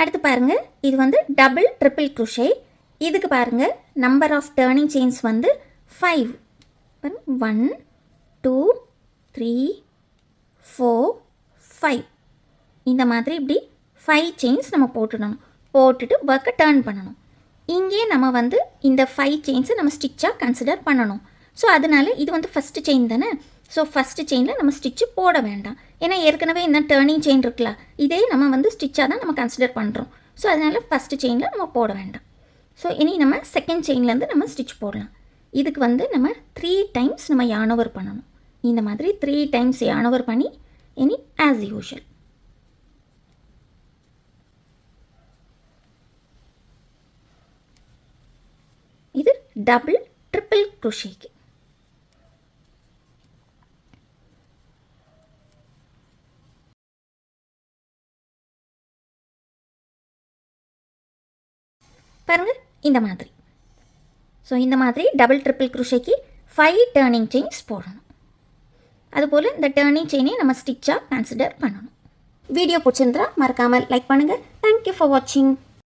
அடுத்து பாருங்கள், இது வந்து டபுள் ட்ரிபிள் குரோஷே. இதுக்கு பாருங்கள் நம்பர் ஆஃப் டேர்னிங் செயின்ஸ் வந்து 5. 1 2 3 4 5. இந்த மாதிரி இப்படி 5 செயின்ஸ் நம்ம போட்டுட்டு ஒர்க்கை டேர்ன் பண்ணணும். இங்கே நம்ம வந்து இந்த 5 செயின்ஸை நம்ம ஸ்டிச்சாக கன்சிடர் பண்ணணும். ஸோ அதனால் இது வந்து ஃபஸ்ட்டு செயின் தானே. ஸோ ஃபஸ்ட்டு செயினில் நம்ம ஸ்டிச்சு போட வேண்டாம். ஏன்னா ஏற்கனவே இந்த டேர்னிங் செயின் இருக்குல்ல, இதே நம்ம வந்து ஸ்டிச்சாக தான் நம்ம கன்சிடர் பண்ணுறோம். ஸோ அதனால் ஃபஸ்ட்டு செயினில் நம்ம போட வேண்டாம். ஸோ இனி நம்ம செகண்ட் செயின்லேருந்து நம்ம ஸ்டிச் போடலாம். இதுக்கு வந்து நம்ம 3 டைம்ஸ் நம்ம yarn over பண்ணணும். இந்த மாதிரி 3 டைம்ஸ் yarn over பண்ணி இனி ஆஸ் யூஷுவல் இது டபுள் ட்ரிபிள் குரோஷேக்கு. பாருங்கள் இந்த மாதிரி. ஸோ இந்த மாதிரி டபுள் ட்ரிபிள் குரோஷேக்கு 5 டேர்னிங் செயின்ஸ் போடணும். அதுபோல் இந்த டேர்னிங் செயினை நம்ம ஸ்டிச்சாக கன்சிடர் பண்ணணும். வீடியோ பிடிச்சிருந்தா மறக்காமல் லைக் பண்ணுங்கள். தேங்க்யூ ஃபார் வாட்சிங்.